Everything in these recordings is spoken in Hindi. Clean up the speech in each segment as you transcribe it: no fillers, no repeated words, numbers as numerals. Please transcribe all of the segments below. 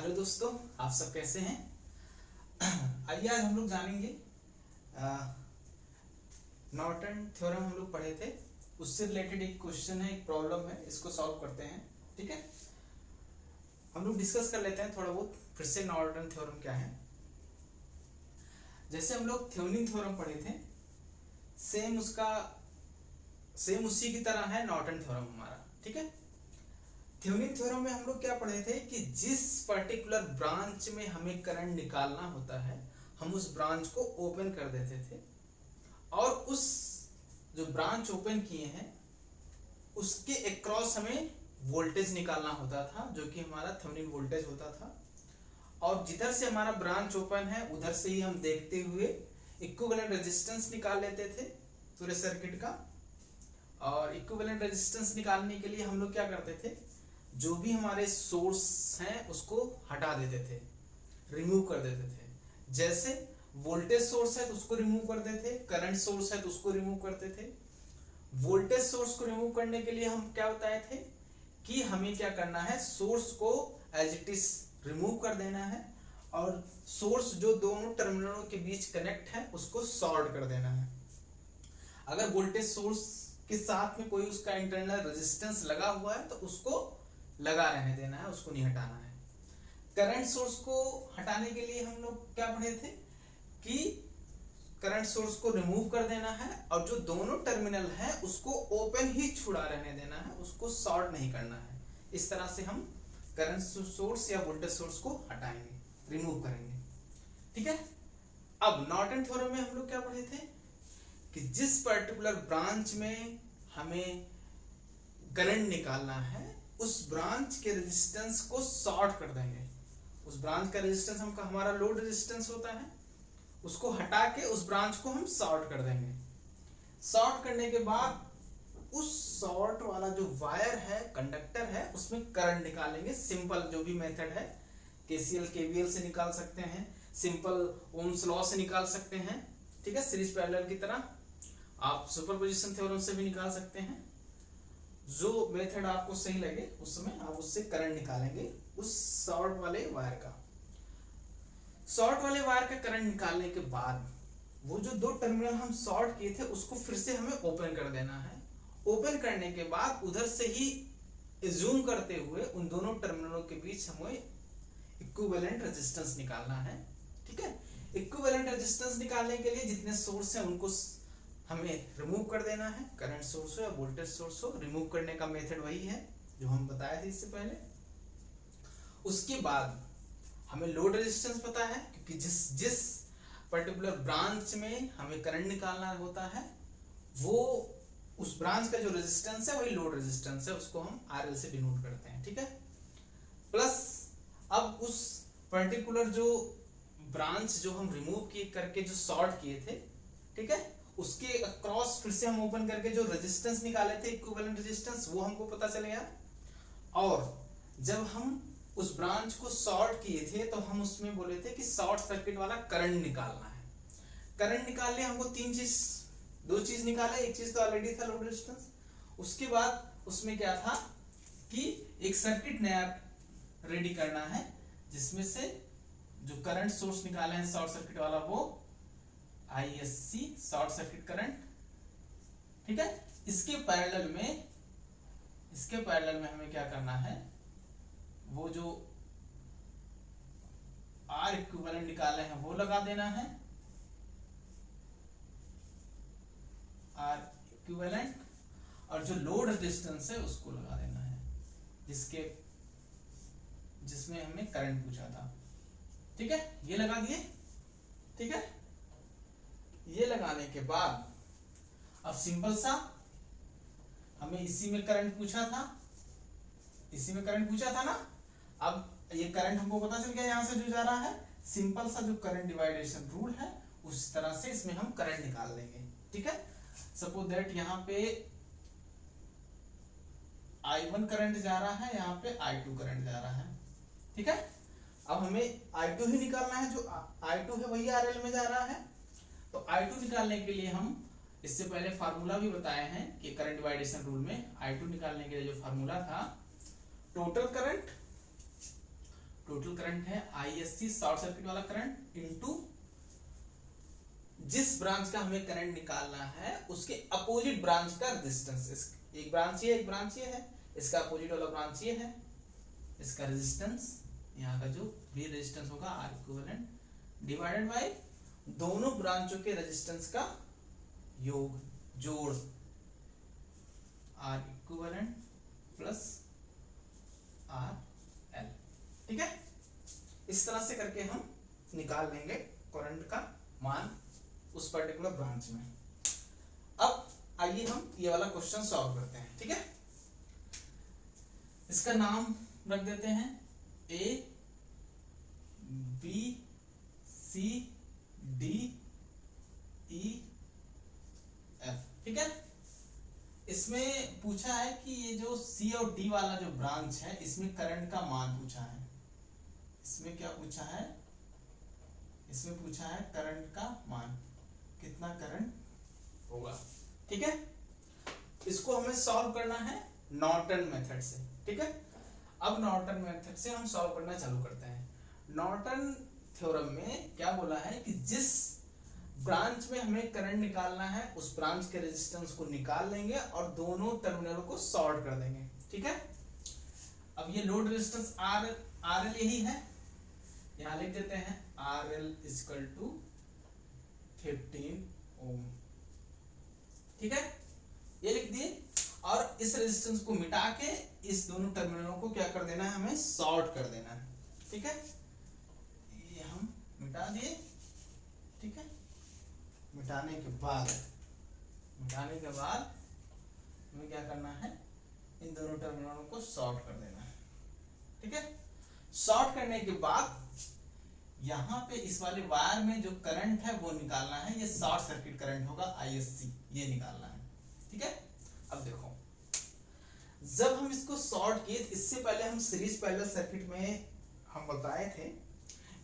हेलो दोस्तों, आप सब कैसे हैं। आइए आज हम लोग जानेंगे नॉर्टन थ्योरम हम लोग पढ़े थे, उससे रिलेटेड एक क्वेश्चन है, एक प्रॉब्लम है, इसको सॉल्व करते हैं। ठीक है, हम लोग डिस्कस कर लेते हैं थोड़ा बहुत फिर से नॉर्टन थ्योरम क्या है। जैसे हम लोग थेवेनिन थ्योरम पढ़े थे, सेम उसी की तरह है नॉर्टन थ्योरम हमारा। ठीक है, थेवेनिन थ्योरम में हम लोग क्या पढ़े थे कि जिस पर्टिकुलर ब्रांच में हमें करंट निकालना होता है, हम उस ब्रांच को ओपन कर देते थे और उस जो ब्रांच ओपन किए हैं उसके अक्रॉस हमें वोल्टेज निकालना होता था, जो कि हमारा थेवेनिन वोल्टेज होता था। और जिधर से हमारा ब्रांच ओपन है उधर से ही हम देखते हुए इक्विवेलेंट रेजिस्टेंस निकाल लेते थे पूरे सर्किट का। और इक्विवेलेंट रेजिस्टेंस निकालने के लिए हम लोग क्या करते थे, जो भी हमारे सोर्स हैं उसको हटा देते थे, रिमूव कर देते थे। जैसे वोल्टेज सोर्स है तो उसको रिमूव कर देते थे, करंट सोर्स है तो उसको रिमूव करते थे। वोल्टेज सोर्स को रिमूव करने के लिए हम क्या बताए थे कि हमें क्या करना है, सोर्स को एज इट इज रिमूव कर देना है और सोर्स जो दोनों टर्मिनलों के बीच कनेक्ट है उसको शॉर्ट कर देना है। अगर वोल्टेज सोर्स के साथ में कोई उसका इंटरनल रेजिस्टेंस लगा हुआ है तो उसको लगा रहने देना है, उसको नहीं हटाना है। करंट सोर्स को हटाने के लिए हम लोग क्या पढ़े थे कि करंट सोर्स को रिमूव कर देना है और जो दोनों टर्मिनल है उसको ओपन ही छुड़ा रहने देना है, उसको शॉर्ट नहीं करना है। इस तरह से हम करंट सोर्स या वोल्टेज सोर्स को हटाएंगे, रिमूव करेंगे। ठीक है, अब नॉर्टन थ्योरम में हम लोग क्या पढ़े थे कि जिस पर्टिकुलर ब्रांच में हमें करंट निकालना है उस ब्रांच के रेजिस्टेंस को शॉर्ट कर देंगे। उस ब्रांच का रेजिस्टेंस हमारा लोड रेजिस्टेंस होता है, उसको हटा के उस ब्रांच को हम शॉर्ट कर देंगे। शॉर्ट करने के बाद उस शॉर्ट वाला जो वायर है, कंडक्टर है, उसमें करंट निकालेंगे। सिंपल जो भी मेथड है, केसीएल केवीएल से निकाल सकते हैं, सिंपल ओम्स लॉ से निकाल सकते हैं। ठीक है, सीरीज पैरेलल की तरह आप सुपरपोजिशन थ्योरम से भी निकाल सकते हैं। जो मेथड आपको सही लगे उसमें आप उससे करंट निकालेंगे उस शॉर्ट वाले वायर का। शॉर्ट वाले वायर का करंट निकालने के बाद वो जो दो टर्मिनल हम शॉर्ट किए थे उसको फिर से हमें ओपन कर देना है। ओपन करने के बाद उधर से ही एज्यूम करते हुए उन दोनों टर्मिनलों के बीच हमें इक्विवेलेंट रेजिस्टेंस निकालना है। ठीक है, इक्विवेलेंट रेजिस्टेंस निकालने के लिए जितने सोर्स हैं उनको हमें रिमूव कर देना है। करंट सोर्स हो या वोल्टेज सोर्स हो, रिमूव करने का मेथड वही है जो हम बताए थे इससे पहले। उसके बाद हमें लोड रेजिस्टेंस पता है, क्योंकि जिस पर्टिकुलर ब्रांच में हमें करंट निकालना होता है वो उस ब्रांच का जो रेजिस्टेंस है वही लोड रेजिस्टेंस है, उसको हम आरएल से डिनोट करते हैं। ठीक है, प्लस अब उस पर्टिकुलर जो ब्रांच जो हम रिमूव किए करके जो शॉर्ट किए थे, ठीक है, उसके अक्रॉस फिर से हम ओपन करके जो रेजिस्टेंस निकाले थे इक्विवेलेंट रेजिस्टेंस, वो हमको पता चल गया। और जब हम उस ब्रांच को शॉर्ट किए थे तो हम उसमें बोले थे कि शॉर्ट सर्किट वाला करंट निकालना है। करंट निकालने हमको दो चीज निकाले, एक चीज तो ऑलरेडी था लोड रेजिस्टेंस। उसके बाद उसमें क्या था कि एक सर्किट नया रेडी करना है जिसमें से जो करंट सोर्स निकाले हैं शॉर्ट सर्किट वाला वो ISC शॉर्ट सर्किट करंट। ठीक है, इसके पैरेलल में हमें क्या करना है, वो जो R इक्विवेलेंट निकाले हैं वो लगा देना है, R इक्विवेलेंट, और जो लोड रेजिस्टेंस है उसको लगा देना है जिसमें हमने करंट पूछा था। ठीक है, ये लगा दिए। ठीक है, ये लगाने के बाद अब सिंपल सा हमें इसी में करंट पूछा था ना। अब ये करंट हमको पता चल गया यहां से जो जा रहा है, सिंपल सा जो करंट डिवाइडेशन रूल है उस तरह से इसमें हम करंट निकाल लेंगे। ठीक है, सपोज दैट यहाँ पे I1 करंट जा रहा है, यहाँ पे I2 करंट जा रहा है। ठीक है, अब हमें I2 ही निकालना है, जो I2 है वही RL में जा रहा है। तो I2 निकालने के लिए हम इससे पहले फार्मूला भी बताए हैं कि करंट डिवाइडेशन रूल में I2 निकालने के लिए जो फार्मूला था, टोटल करंट टोटल करंट है ISC शॉर्ट सर्किट वाला करंट इनटू जिस ब्रांच का हमें करंट निकालना है उसके अपोजिट ब्रांच का रेजिस्टेंस। एक ब्रांच ये, एक ब्रांच ये है, इसका अपोजिट वाला ब्रांच ये है, इसका रेजिस्टेंस, यहाँ का जो भी रेजिस्टेंस होगा R इक्विवेलेंट डिवाइडेड बाय दोनों ब्रांचों के रेजिस्टेंस का योग, जोड़, R इक्विवेलेंट प्लस RL। ठीक है, इस तरह से करके हम निकाल लेंगे करंट का मान उस पर्टिकुलर ब्रांच में। अब आइए हम ये वाला क्वेश्चन सॉल्व करते हैं। ठीक है, इसका नाम रख देते हैं A B C D E F। ठीक है, इसमें पूछा है कि ये जो C और D वाला जो ब्रांच है इसमें करंट का मान पूछा है। इसमें क्या पूछा है? इसमें पूछा है करंट का मान, कितना करंट होगा। ठीक है, इसको हमें सॉल्व करना है नॉर्टन मेथड से। ठीक है, अब नॉर्टन मेथड से हम सॉल्व करना चालू करते हैं। नॉर्टन थ्योरम में क्या बोला है कि जिस ब्रांच में हमें करंट निकालना है उस ब्रांच के रेजिस्टेंस को निकाल लेंगे और दोनों टर्मिनलों को शॉर्ट कर देंगे। ठीक है, अब ये लोड रेजिस्टेंस RL यही है, यहां लिख देते हैं RL इक्वल टू 15 ओम। ठीक है, ये लिख दिए और इस रेजिस्टेंस को मिटा के इस दोनों टर्मिनलों को क्या कर देना है, हमें शॉर्ट कर देना है। ठीक है, ये हम मिटा दिए। ठीक है, मिटाने के बाद हमें क्या करना है, इन दोनों टर्मिनलों को शॉर्ट कर देना है। ठीक है, शॉर्ट करने के बाद यहाँ पे इस वाले वायर में जो करंट है वो निकालना है, ये शॉर्ट सर्किट करंट होगा ISC, ये निकालना है। ठीक है, अब देखो जब हम इसको शॉर्ट किए, इससे पहले हम सीरीज पैरेलल सर्किट में हम बताए थे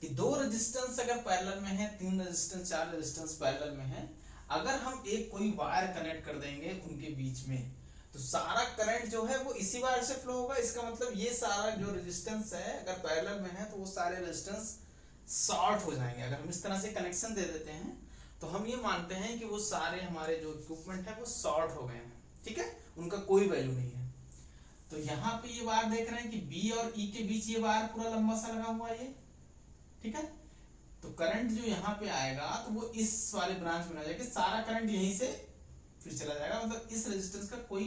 कि दो रेजिस्टेंस अगर पैरेलल में है, तीन रेजिस्टेंस, चार रेजिस्टेंस पैरेलल में है, अगर हम एक कोई वायर कनेक्ट कर देंगे उनके बीच में तो सारा करंट जो है वो इसी वायर से फ्लो होगा। इसका मतलब ये सारा जो रेजिस्टेंस है अगर पैरेलल में है तो वो सारे रेजिस्टेंस शॉर्ट हो जाएंगे। अगर हम इस तरह से कनेक्शन दे देते हैं तो हम ये मानते हैं कि वो सारे हमारे जो इक्विपमेंट है वो शॉर्ट हो गए हैं। ठीक है, उनका कोई वैल्यू नहीं है। तो यहाँ पे ये वायर देख रहे हैं कि B और E के बीच ये वायर पूरा लंबा सा लगा हुआ है ये। ठीक है, तो करंट जो यहाँ पे आएगा तो वो इस वाले ब्रांच में आ जाएगा, सारा करंट यहीं से फिर चला जाएगा, मतलब इस रेजिस्टेंस का कोई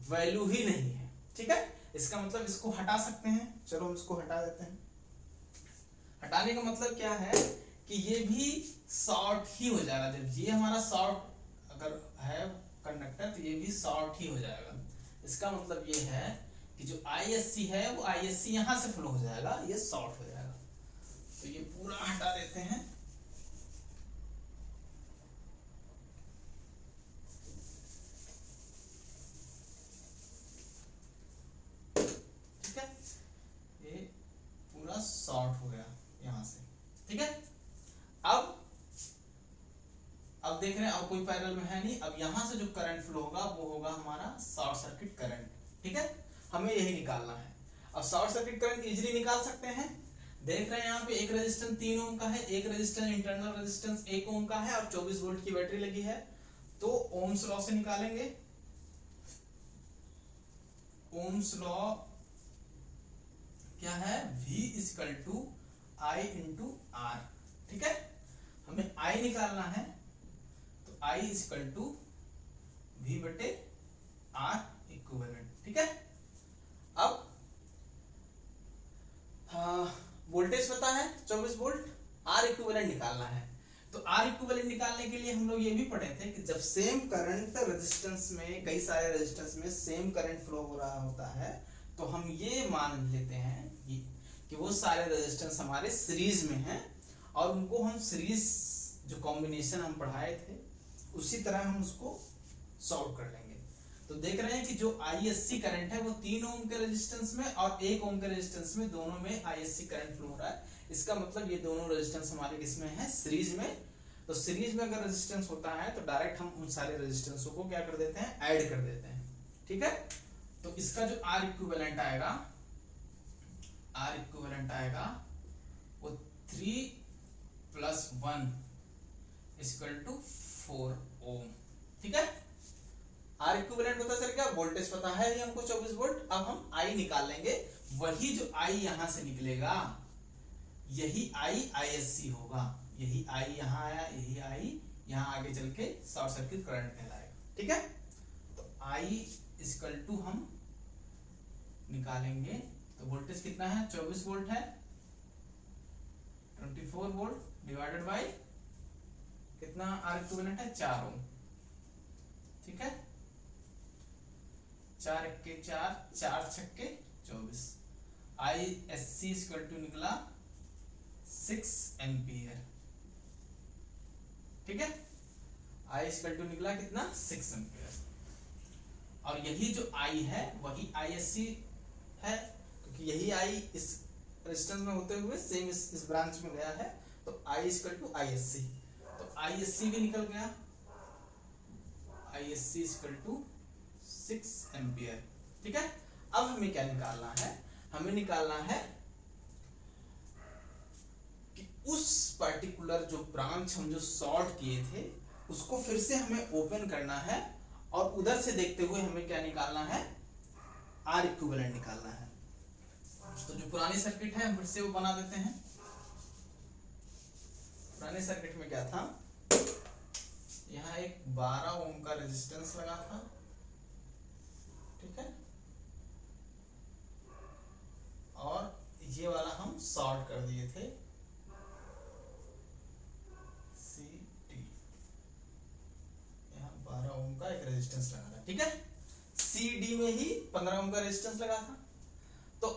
वैल्यू ही नहीं है। ठीक है, इसका मतलब इसको हटा सकते हैं। चलो हम इसको हटा देते हैं। हटाने का मतलब क्या है कि ये भी शॉर्ट ही हो जाएगा। जब ये हमारा शॉर्ट अगर है कंडक्टर तो ये भी शॉर्ट ही हो जाएगा। इसका मतलब ये है कि जो ISC है वो ISC यहां से फ्लो हो जाएगा, ये शॉर्ट हो जाएगा। तो ये पूरा हटा देते हैं। ठीक है, ये पूरा शॉर्ट हो गया यहां से। ठीक है, अब देख रहे हैं अब कोई पैरेलल में है नहीं। अब यहां से जो करंट फ्लो होगा वो होगा हमारा शॉर्ट सर्किट करंट। ठीक है, हमें यही निकालना है। अब शॉर्ट सर्किट करंट इजीली निकाल सकते हैं। देख रहे हैं यहाँ पे एक रेजिस्टेंस 3 ओम का है, एक रेजिस्टेंस इंटरनल रेजिस्टेंस 1 ओम का है और 24 वोल्ट की बैटरी लगी है। तो ओम्स लॉ से निकालेंगे। ओम्स लॉ क्या है, V equal to I into R। ठीक है, हमें I निकालना है तो I इक्वल टू V बटे R इक्विवेलेंट। ठीक है, अब वोल्टेज पता है 24 वोल्ट, R इक्विवेलेंट निकालना है। तो R इक्विवेलेंट निकालने के लिए हम लोग ये भी पढ़े थे कि जब सेम करंट रेजिस्टेंस में, कई सारे रेजिस्टेंस में सेम करंट फ्लो हो रहा होता है तो हम ये मान लेते हैं कि वो सारे रेजिस्टेंस हमारे सीरीज में हैं और उनको हम सीरीज जो कॉम्बिनेशन हम पढ़ाए थे उसी तरह हम उसको सॉल्व कर लेंगे। तो देख रहे हैं कि जो ISC करंट है वो 3 ओम के रेजिस्टेंस में और 1 ओम के रेजिस्टेंस में, दोनों में ISC करंट फ्लो हो रहा है। इसका मतलब ये दोनों रेजिस्टेंस हमारे किसमें है, सीरीज में। तो सीरीज में अगर रेजिस्टेंस होता है तो डायरेक्ट हम उन सारे रेजिस्टेंसों को क्या कर देते हैं, ऐड कर देते हैं। ठीक है, तो इसका जो R इक्विवेलेंट आएगा आर इक्विवेलेंट आएगा वो 3 + 1 = 4 ओम। ठीक है, आर इक्विवेलेंट पता चल गया, वोल्टेज पता है ही हमको 24 वोल्ट। अब हम आई निकाल लेंगे, वही जो आई यहां से निकलेगा यही आई आईएससी होगा, यही आई यहां आया, यही आई यहां आगे चल के शॉर्ट सर्किट करंट कहलाएगा। ठीक है, तो आई = हम निकालेंगे, तो वोल्टेज कितना है 24 वोल्ट है, 24 वोल्ट डिवाइडेड बाय कितना आर इक्विवेलेंट है 4 ओम। ठीक है, 4 × 4 4 × 24, ISC = निकला 6 एम्पियर। ठीक है, I = निकला कितना 6 एम्पियर। और यही जो I है वही ISC है, क्योंकि यही I इस रेजिस्टेंस में होते हुए सेम इस ब्रांच में गया है, तो I = ISC, तो ISC भी निकल गया, ISC = 6 एम्पियर। ठीक है, अब हमें क्या निकालना है, हमें निकालना है कि उस पर्टिकुलर जो ब्रांच हम जो शॉर्ट किए थे उसको फिर से हमें ओपन करना है, और उधर से देखते हुए हमें क्या निकालना है, आर इक्विवेलेंट निकालना है। तो जो पुरानी सर्किट है हम फिर से वो बना देते हैं। पुराने सर्किट में क्या था, यहाँ एक 12 ओम का रेजिस्टेंस लगा था। ठीक है, और ये वाला हम शॉर्ट कर दिए थे, CD, यहाँ 12 ओम का एक रेजिस्टेंस लगा था। ठीक है, CD में ही 15 ओम का रेजिस्टेंस लगा था। तो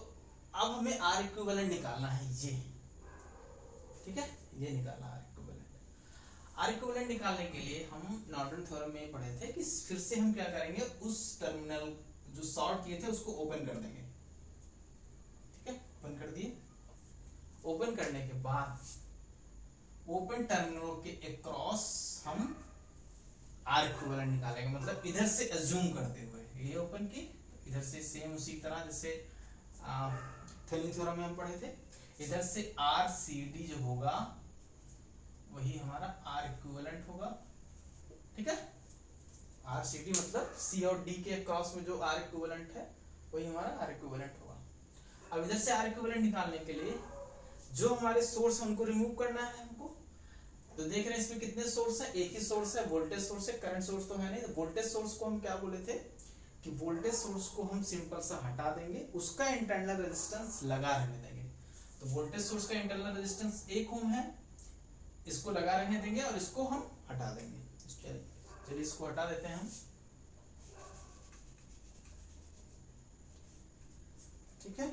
अब हमें आर इक्विवेलेंट निकालना है ये। ठीक है, ये निकालना आर इक्विवेलेंट। आर इक्विवेलेंट निकालने के लिए हम नॉर्टन थ्योरम में पढ़े थे कि फिर से हम क्या करेंगे, उस टर्मिनल जो शॉर्ट किए थे उसको ओपन कर देंगे। ठीक है, ओपन कर दिए, ओपन करने के बाद ओपन टर्मिनलों के अक्रॉस हम आर इक्विवेलेंट निकालेंगे, मतलब इधर से अज्यूम करते हुए ये ओपन की, इधर से सेम उसी तरह जैसे थेवेनिन थ्योरम में हम पढ़े थे, इधर से आर सी डी जो होगा वही हमारा आर इक्विवेलेंट होगा। ठीक है, आर सी डी मतलब सी और डी के क्रॉस में जो आर इक्विवेलेंट है वही हमारा आर इक्विवेलेंट होगा। अब इधर से आर इक्विवेलेंट निकालने के लिए जो हमारे सोर्स है उनको रिमूव करना है हमको। तो देख रहे हैं इसमें कितने सोर्स है, एक ही सोर्स है, वोल्टेज सोर्स है, करंट सोर्स तो है नहीं। तो वोल्टेज सोर्स को हम क्या बोले थे कि वोल्टेज सोर्स को हम सिंपल सा हटा देंगे, उसका इंटरनल रेजिस्टेंस लगा रहने देंगे। तो वोल्टेज सोर्स का इंटरनल रेजिस्टेंस 1 ओम है, इसको लगा रहने देंगे और इसको हम हटा देंगे। चलिए इसको हटा देते हैं हम। ठीक है,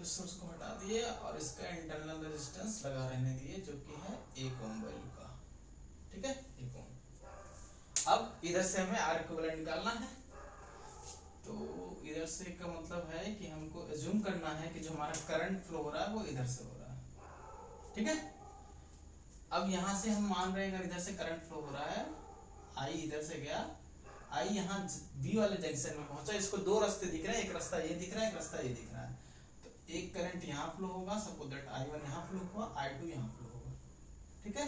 सोर्स को हटा दिए और इसका इंटरनल रेजिस्टेंस लगा रहने दिए जो कि है 1 ओम वैल्यू का। ठीक है, 1 ओम। अब इधर से हमें आर इक्विवेलेंट निकालना है, तो इधर से का मतलब है कि हमको अज्यूम करना है कि जो हमारा करंट फ्लो हो रहा है वो इधर से हो रहा है। ठीक है, अब यहां से हम मान रहे हैं अगर इधर से करंट फ्लो हो रहा है, आई इधर से गया, आई यहाँ बी वाले जंक्शन में पहुंचा, इसको दो रास्ते दिख रहे हैं, एक रास्ता ये दिख रहा है, एक रास्ता ये दिख रहा है। एक करंट यहाँ फ्लो होगा, सपोज दैट I1 यहाँ फ्लो हुआ, I2 यहाँ फ्लो होगा। ठीक है,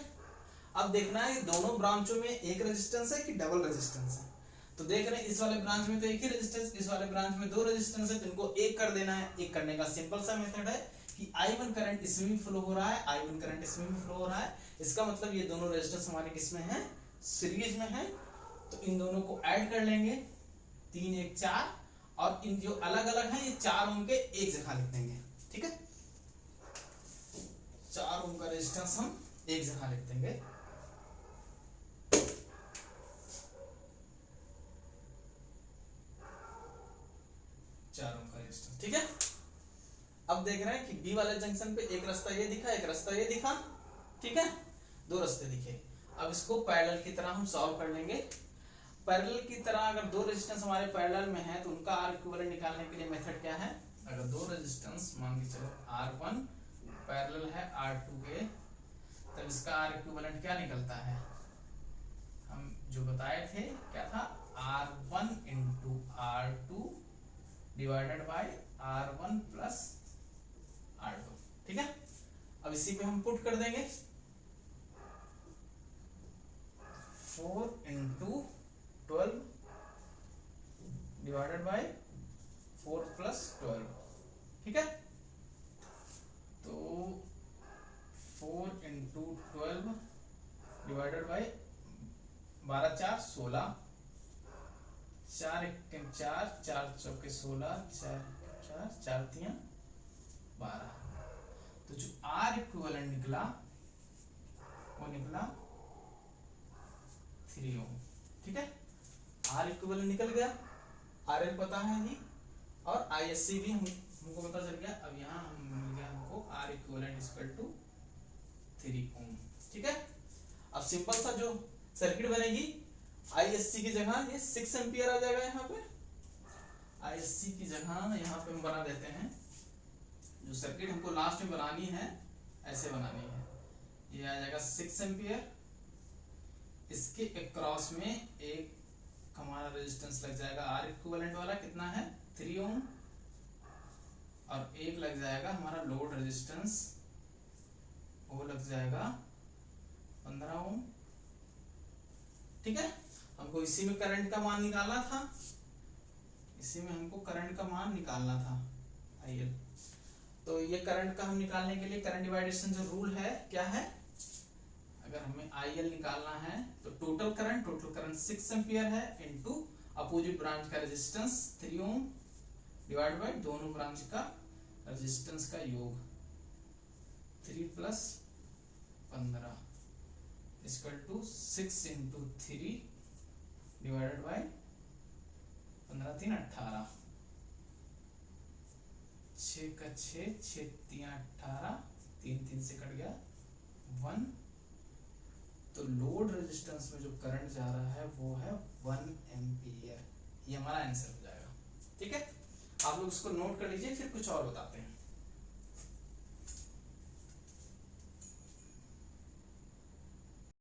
अब देखना है दोनों ब्रांचों में एक रेजिस्टेंस है कि डबल रेजिस्टेंस है। तो देख रहे हैं इस वाले ब्रांच में तो एक ही रेजिस्टेंस, इस वाले ब्रांच में 2 रेजिस्टेंस है, तो इनको एक कर देना है। एक करने का सिंपल सा मेथड है कि I1 करंट इसमें भी फ्लो हो रहा है, I1 करंट इसमें भी फ्लो हो रहा है, इसका मतलब ये दोनों रेजिस्टेंस हमारे किसमें है, सीरीज में है। तो इन दोनों को ऐड कर लेंगे, 3 1 4, और इन जो अलग अलग हैं ये 4 ओम के एक जगह लिख देंगे। ठीक है, 4 ओम का रेजिस्टेंस हम एक जगह लिख देंगे। ठीक है, अब देख रहे हैं कि बी वाले जंक्शन पे एक रास्ता ये दिखा, एक रास्ता ये दिखा। ठीक है, 2 रास्ते दिखे। अब इसको पैरेलल की तरह हम सॉल्व कर लेंगे। पैरेलल की तरह अगर दो रेजिस्टेंस हमारे पैरेलल में है तो उनका आर इक्विवेलेंट निकालने के लिए मेथड क्या है? अगर दो रेजिस्टेंस मान के चलो R1 पैरेलल है R2 के, तब इसका आर इक्विवेलेंट क्या निकलता है? हम जो बताए थे क्या था? R1 into R2 divided by R1 plus R2। ठीक है, अब इसी पे हम पुट कर देंगे 4 इंटू 12 डिवाइडेड बाई 4 प्लस 12। ठीक है, तो 4 इंटू 12 डिवाइडेड बाई 12 4 16, 4 एक 4, 4 चौके 16, 4 4 4 3 12। तो जो आर इक्विवेलेंट निकला वो निकला 3 ओम। ठीक है, आर इक्विवेलेंट निकल गया, आर एल पता है ही, और आईएससी भी हमको पता चल गया। अब यहाँ मिल गया हमको आर इक्विवेलेंट इक्वल टू 3 ओम। ठीक है, अब सिंपल सा जो सर्किट बनेगी, आईएससी की जगह ये 6 एम्पियर आ जाएगा। यहाँ पे आईएससी की जगह यहाँ पे हम बना देते हैं, जो सर्किट हमको लास्ट में बनानी है ऐसे बनानी है, ये आ जाएगा 6 एम्पियर। इसके अक्रॉस में एक हमारा रेजिस्टेंस लग जाएगा आर इक्विवेलेंट वाला, कितना है 3 ओम, और एक लग जाएगा हमारा लोड रेजिस्टेंस, वो लग जाएगा 15 ओम। ठीक है, हमको इसी में करंट का मान निकालना था, इसी में हमको करंट का मान निकालना था IL। तो ये करंट का हम निकालने के लिए करंट डिवाइडेशन जो रूल है क्या है? अगर हमें IL निकालना है तो टोटल करंट 6 एम्पियर है इनटू अपोजिट ब्रांच का रेजिस्टेंस 3 ओम डिवाइड बाय दोनों ब्रांच का रेजिस्टेंस का योग, 3 plus 15 equal to 6 into 3 divided by 15 3 18, 6 का 6, 6 3 18, 3 3 से कट गया 1। तो लोड रेजिस्टेंस में जो करंट जा रहा है वो है 1 एम्पियर। ये हमारा आंसर हो जाएगा। ठीक है, आप लोग इसको नोट कर लीजिए, फिर कुछ और बताते हैं।